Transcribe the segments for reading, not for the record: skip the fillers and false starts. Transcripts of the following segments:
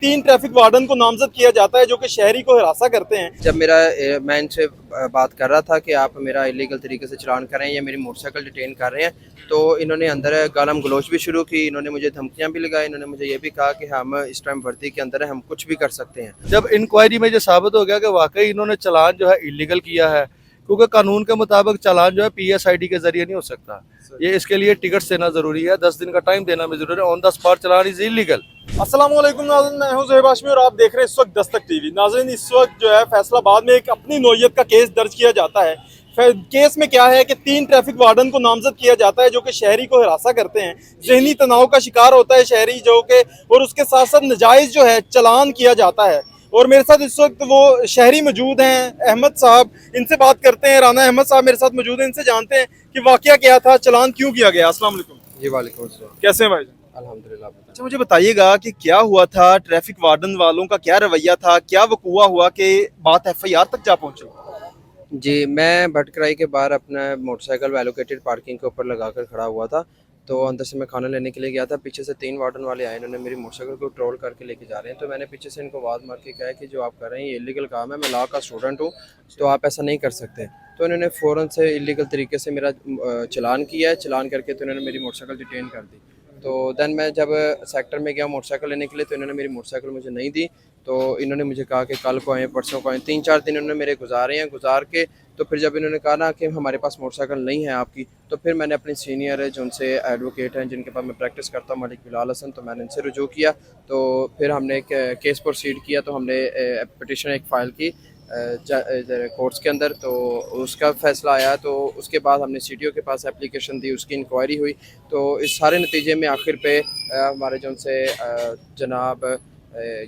तीन traffic warden को नामजद किया जाता है जो कि शहरी को हिरासा करते हैं। जब मैं इनसे बात कर रहा था कि आप मेरा इलीगल तरीके से चलान कर रहे हैं या मेरी मोटरसाइकिल डिटेन कर रहे हैं, तो इन्होंने अंदर गालम गलोच भी शुरू की। इन्होंने मुझे धमकियां भी लगाई। इन्होंने मुझे ये भी कहा कि हम इस टाइम वर्दी के अंदर है, हम कुछ भी कर सकते हैं। जब इंक्वायरी में जो साबित हो गया कि वाकई इन्होंने चालान जो है इलीगल किया है, क्योंकि कानून के मुताबिक चालान जो है PSID के जरिए नहीं हो सकता। ये इसके लिए टिकट देना जरूरी है, 10 दिन का टाइम देना भी जरूरी है। On the spot challan is illegal. अस्सलाम वालेकुम नाज़रीन, मैं हूं ज़ोहेब हाशमी और आप देख रहे हैं इस वक्त दस्तक टीवी। नाज़रीन, इस वक्त जो है फैसलाबाद में एक अपनी नौयत का केस दर्ज किया जाता है। केस में क्या है कि तीन ट्रैफिक वार्डन को नामजद किया जाता है जो कि शहरी को हिरासा करते हैं। जहनी तनाव का शिकार होता है शहरी जो कि, और उसके साथ साथ नाजायज़ जो है चलान किया जाता है। और मेरे साथ इस वक्त वो शहरी मौजूद हैं, अहमद साहब। इनसे बात करते हैं। राना अहमद साहब मेरे साथ मौजूद हैं, इनसे जानते हैं कि वाकया क्या था, चलान क्यों किया गया। अस्सलाम वालेकुम। जी वालेकुम अस्सलाम। कैसे हैं भाई? अल्हम्दुलिल्लाह। अच्छा, मुझे बताइएगा कि क्या हुआ था, ट्रैफिक वार्डन वालों का क्या रवैया था, क्या वकूआ हुआ कि बात FIR तक जा पहुंची? जी, मैं भटकराई के बाहर अपना मोटरसाइकिल एलोकेटेड पार्किंग के ऊपर लगाकर खड़ा हुआ था। तो अंदर से मैं खाना लेने के लिए गया था। पीछे से 3 वार्डन वाले आए। इन्होंने मेरी मोटरसाइकिल को ट्रोल करके लेके जा रहे हैं। तो मैंने पीछे से इनको आवाज़ मार के कहा कि जो आप कर रहे हैं ये इलीगल काम है, मैं लॉ का स्टूडेंट हूँ, तो आप ऐसा नहीं कर सकते। तो इन्होंने फ़ौरन से इलीगल तरीके से मेरा चलान किया है। चलान करके तो इन्होंने मेरी मोटरसाइकिल डिटेन कर दी। तो देन मैं जब सेक्टर में गया मोटरसाइकिल लेने के लिए, तो इन्होंने मेरी मोटरसाइकिल मुझे नहीं दी। तो इन्होंने मुझे कहा कि कल को आएँ, परसों को आएँ। 3-4 दिन इन्होंने मेरे गुजारे हैं। गुजार के तो फिर जब इन्होंने कहा ना कि हमारे पास मोटरसाइकिल नहीं है आपकी, तो फिर मैंने अपने सीनियर है जो उनसे एडवोकेट हैं जिनके पास मैं प्रैक्टिस करता हूँ, मलिक बिलाल हसन, तो मैंने इनसे रुजू किया। तो फिर हमने एक केस प्रोसीड किया। तो हमने पिटिशन एक फ़ाइल की कोर्ट्स के अंदर। तो उसका फ़ैसला आया। तो उसके बाद हमने CTO के पास एप्लीकेशन दी, उसकी इंक्वायरी हुई। तो इस सारे नतीजे में आखिर पे हमारे जो उनसे जनाब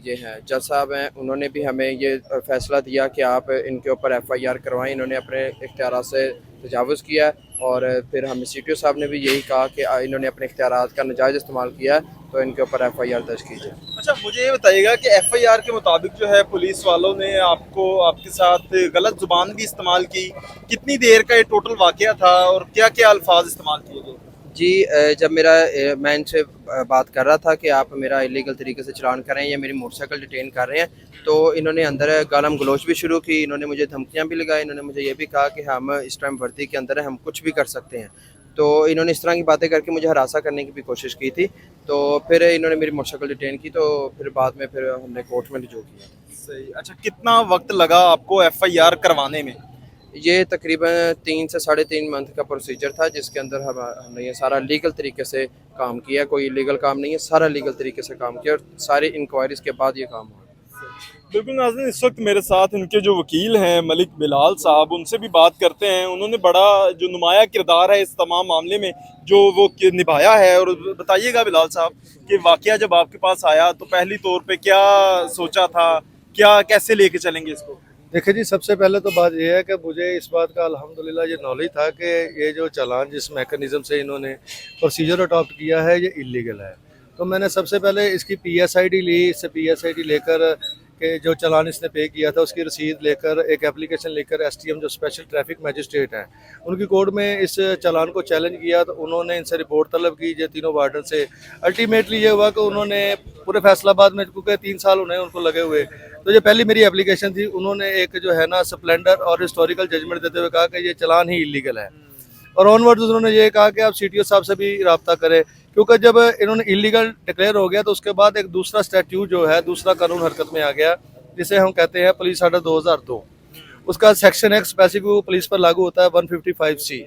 ये हैं जज साहब हैं, उन्होंने भी हमें ये फ़ैसला दिया कि आप इनके ऊपर FIR करवाएं। इन्होंने अपने इख्तियारात से तजावुज़ किया है। और फिर हमें CTO साहब ने भी यही कहा कि इन्होंने अपने इख्तियारात का नाजायज़ इस्तेमाल किया है, तो इनके ऊपर FIR दर्ज कीजिए। अच्छा, मुझे ये बताइएगा कि FIR के मुताबिक जो है पुलिस वालों ने आपके साथ गलत जुबान भी इस्तेमाल की। कितनी देर का ये टोटल वाकया था और क्या क्या अल्फाज इस्तेमाल किए गए? जी, जब मैं इनसे बात कर रहा था कि आप मेरा इलीगल तरीके से चलान कर रहे हैं या मेरी मोटरसाइकिल डिटेन कर रहे हैं, तो इन्होंने अंदर गालम गलोच भी शुरू की। इन्होंने मुझे धमकियां भी लगाई। इन्होंने मुझे ये भी कहा कि हम इस टाइम वर्दी के अंदर है, हम कुछ भी कर सकते हैं। तो इन्होंने इस तरह की बातें करके मुझे हरासा करने की भी कोशिश की थी। तो फिर इन्होंने मेरी मोटरसाइकिल डिटेन की। तो फिर बाद में फिर हमने कोर्ट में रुजू किया। सही। अच्छा, कितना वक्त लगा आपको FIR करवाने में? ये तकरीबन 3 से 3.5 मंथ का प्रोसीजर था, जिसके अंदर हमने ये सारा लीगल तरीके से काम किया। कोई इलीगल काम नहीं है, सारा लीगल तरीके से काम किया और सारी इंक्वायरीज के बाद ये काम हुआ। बिल्कुल नाज़रीन, इस वक्त मेरे साथ इनके जो वकील हैं मलिक बिलाल साहब, उनसे भी बात करते हैं। उन्होंने बड़ा जो नुमाया किरदार है इस तमाम मामले में जो वो निभाया है। और बताइएगा बिलाल साहब कि वाकया जब आपके पास आया तो पहली तौर पे क्या सोचा था, क्या कैसे लेके चलेंगे इसको? देखिए जी, सबसे पहले तो बात यह है कि मुझे इस बात का अल्हम्दुलिल्लाह ये नॉलेज था कि ये जो चालान जिस मैकेनिज़्म से इन्होंने प्रोसीजर अडॉप्ट किया है ये इलीगल है। तो मैंने सबसे पहले इसकी PSID ली। इससे PSID लेकर के जो चालान इसने पे किया था उसकी रसीद लेकर एक एप्लीकेशन लेकर STM जो स्पेशल ट्रैफिक मैजिस्ट्रेट हैं उनकी कोर्ट में इस चालान को चैलेंज किया। तो उन्होंने इनसे रिपोर्ट तलब की ये तीनों वार्डन से। अल्टीमेटली ये हुआ कि उन्होंने पूरे फैसलाबाद में, क्योंकि 3 साल उन्हें उनको लगे हुए, तो ये पहली मेरी एप्लीकेशन थी। उन्होंने एक जो है ना स्प्लेंडर और हिस्टोरिकल जजमेंट देते हुए कहा कि ये चालान ही इलीगल है। और ऑनवर्ड्स उन्होंने ये कहा कि आप CTO साहब से भी रब्ता करें, क्योंकि जब इन्होंने इलीगल डिक्लेयर हो गया तो उसके बाद एक दूसरा स्टैट्यूट जो है, दूसरा कानून हरकत में आ गया जिसे हम कहते हैं पुलिस आर्डर 2002। उसका सेक्शन 1 स्पेसिफिक पुलिस पर लागू होता है 155C।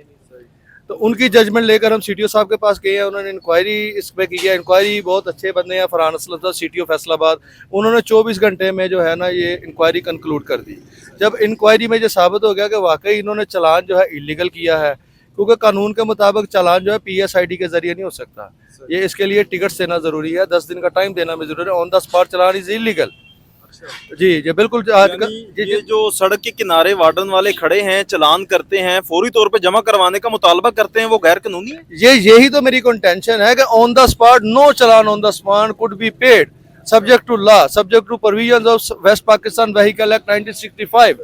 तो उनकी जजमेंट लेकर हम CTO साहब के पास गए हैं। उन्होंने इंक्वायरी इस पर की है। इंक्वायरी बहुत अच्छे बंदे हैं, फरहान असलम साहब CTO फैसलाबाद। उन्होंने 24 घंटे में जो है ना ये इंक्वायरी कंक्लूड कर दी। जब इंक्वायरी में ये साबित हो गया कि वाकई इन्होंने चालान जो है इलीगल किया है, क्योंकि कानून के मुताबिक चालान जो है PSID के जरिए नहीं हो सकता। ये इसके लिए टिकट देना जरूरी है, 10 दिन का टाइम देना भी जरूरी है। On the spot challan is illegal. जी जी बिल्कुल। ये जो सड़क के किनारे वार्डन वाले खड़े हैं, चालान करते हैं, फौरी तौर पे जमा करवाने का मुतालबा करते हैं, वो गैर कानूनी है? यही तो मेरी कंटेंशन है कि on the spot no challan on the spot could be paid subject to law, subject to provisions of West Pakistan vehicle act 1965।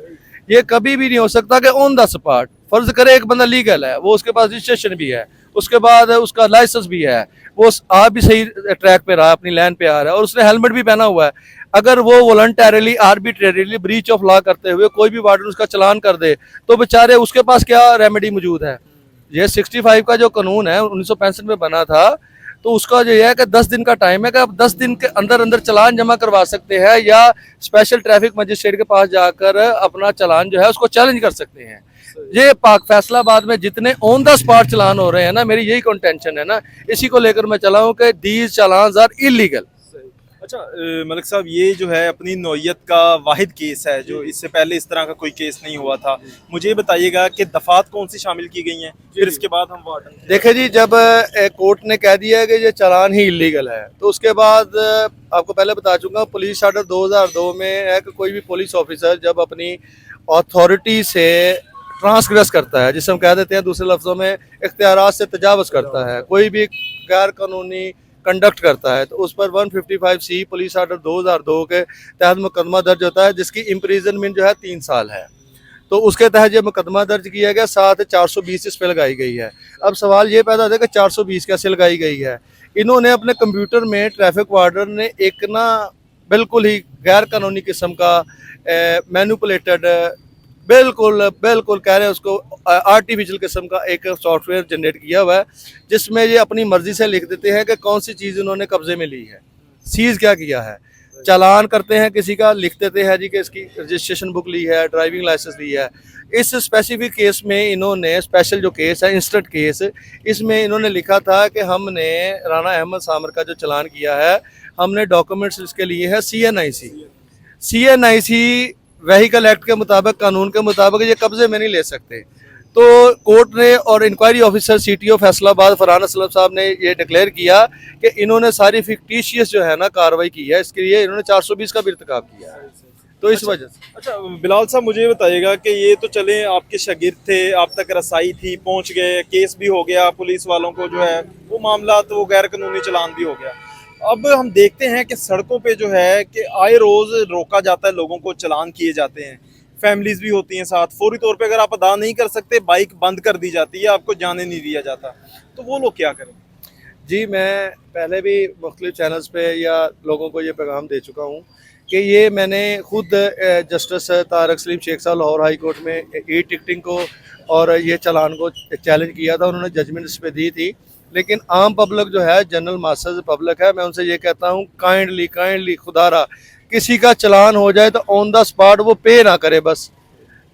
ये कभी भी नहीं हो सकता कि ऑन द स्पॉट। फर्ज करे एक बंदा लीगल है, वो उसके पास रजिस्ट्रेशन भी है, उसके बाद उसका लाइसेंस भी है, वो आ भी सही ट्रैक पे रहा है, अपनी लाइन पे आ रहा है और उसने हेलमेट भी पहना हुआ है। अगर वो voluntarily arbitrarily breach of law करते हुए कोई भी वार्डन उसका चलान कर दे तो बेचारे उसके पास क्या रेमेडी मौजूद है। ये 65 का जो कानून है 1965 में बना था, तो उसका जो है कि 10 दिन का टाइम है कि आप 10 दिन के अंदर अंदर चालान जमा करवा सकते हैं या स्पेशल ट्रैफिक मजिस्ट्रेट के पास जाकर अपना चालान जो है उसको चैलेंज कर सकते हैं। ये पाक फैसलाबाद में जितने ऑन द स्पॉट चालान हो रहे हैं ना, मेरी यही कंटेंशन है ना, इसी को लेकर मैं चला हूँ कि दीज चालान आर इलीगल। अच्छा मलिक साहब, ये जो है अपनी नौयत का वाहिद केस है जो इससे पहले इस तरह का कोई केस नहीं हुआ था। मुझे ये बताइएगा कि दफात कौन सी शामिल की गई हैं, फिर इसके बाद हम वार्डन। देखिए जी, जब कोर्ट ने कह दिया कि ये चालान ही इलीगल है तो उसके बाद आपको पहले बता चुका, पुलिस आर्डर 2002 में है कि कोई भी पुलिस ऑफिसर जब अपनी अथॉरिटी से ट्रांसग्रेस करता है, जिसे हम कह देते हैं दूसरे लफ्जों में इख्तियारात से तजावज़ करता है, कोई भी गैर कानूनी कंडक्ट करता है, तो उस पर 155C पुलिस आर्डर 2002 के तहत मुकदमा दर्ज होता है, जिसकी इम्प्रिजनमेंट जो है 3 साल है। तो उसके तहत ये मुकदमा दर्ज किया गया, साथ 420 इस पर लगाई गई है। अब सवाल ये पैदा होता है कि 420 कैसे लगाई गई है। इन्होंने अपने कंप्यूटर में ट्रैफिक वार्डन ने एक ना बिल्कुल ही गैर कानूनी किस्म का मैनिपुलेटेड बिल्कुल बिल्कुल कह रहे हैं उसको आर्टिफिशियल किस्म का एक सॉफ्टवेयर जनरेट किया हुआ है, जिसमें ये अपनी मर्जी से लिख देते हैं कि कौन सी चीज़ उन्होंने कब्जे में ली है, सीज क्या किया है। चालान करते हैं किसी का, लिख देते हैं जी कि इसकी रजिस्ट्रेशन बुक ली है, ड्राइविंग लाइसेंस ली है। इस स्पेसिफिक केस में इन्होंने, स्पेशल जो केस है इंस्टेंट केस, इसमें इन्होंने लिखा था कि हमने राना अहमद सामर का जो चालान किया है, हमने डॉक्यूमेंट्स इसके लिए है CNIC व्हीकल एक्ट के मुताबिक, कानून के मुताबिक ये कब्जे में नहीं ले सकते। तो कोर्ट ने और inquiry officer CTO Faisalabad Farhan Aslam sahab ने ये डिक्लेयर किया कि इन्होंने सारी फिक्टिशियस जो है ना कार्रवाई की है, इसके लिए इन्होंने 420 का भी इर्तिकाब किया है। तो इस वजह से अच्छा बिलाल साहब, मुझे ये बताइएगा कि ये तो चले आपके शागिर्द थे, आप तक रसाई थी, पहुंच गए, केस भी हो गया, पुलिस वालों को जो है वो मामला, तो वो गैर कानूनी चालान भी हो गया। अब हम देखते हैं कि सड़कों पे जो है कि आए रोज रोका जाता है, लोगों को चालान किए जाते हैं, फैमिलीज भी होती हैं साथ, फौरी तौर पे अगर आप अदा नहीं कर सकते बाइक बंद कर दी जाती है, आपको जाने नहीं दिया जाता, तो वो लोग क्या करें? जी, मैं पहले भी मुख्तलिफ चैनल्स पे या लोगों को ये पैगाम दे चुका हूँ कि ये मैंने खुद जस्टिस तारक सलीम शेख साहब लाहौर हाई कोर्ट में ई टिकटिंग को और ये चालान को चैलेंज किया था, उन्होंने जजमेंट इस पर दी थी। लेकिन आम पब्लिक जो है, जनरल मासस पब्लिक है, मैं उनसे ये कहता हूँ काइंडली खुदारा किसी का चालान हो जाए तो ऑन द स्पॉट वो पे ना करे, बस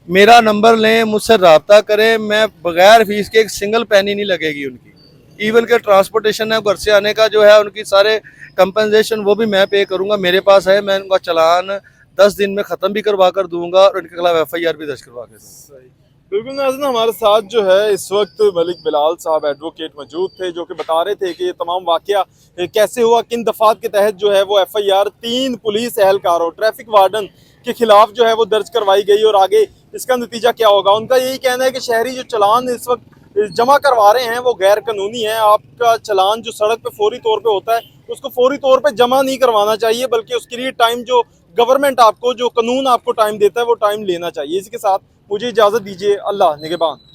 मेरा नंबर लें, मुझसे रब्ता करें, मैं बगैर फीस के एक सिंगल पैनी नहीं लगेगी उनकी। इवन के ट्रांसपोर्टेशन है, घर से आने का जो है उनकी सारे कंपनसेशन वो भी मैं पे करूँगा, मेरे पास है, मैं उनका चालान 10 दिन में ख़त्म भी करवा कर दूँगा और उनके खिलाफ FIR भी दर्ज करवा के दूँगा। बिल्कुल नाज़रीन, हमारे साथ जो है इस वक्त मलिक बिलाल साहब एडवोकेट मौजूद थे, जो कि बता रहे थे कि ये तमाम वाकया कैसे हुआ, किन दफात के तहत जो है वो FIR 3 पुलिस एहलकारों, ट्रैफिक वार्डन के खिलाफ जो है वो दर्ज करवाई गई और आगे इसका नतीजा क्या होगा। उनका यही कहना है कि शहरी जो चालान इस वक्त जमा करवा रहे हैं वो गैर कानूनी है। आपका चालान जो सड़क पे फौरी तौर पे होता है उसको फौरी तौर पे जमा नहीं करवाना चाहिए, बल्कि उसके लिए टाइम जो गवर्नमेंट आपको, जो कानून आपको टाइम देता है वो टाइम लेना चाहिए। इसी के साथ मुझे इजाज़त दीजिए, अल्लाह निगहबान।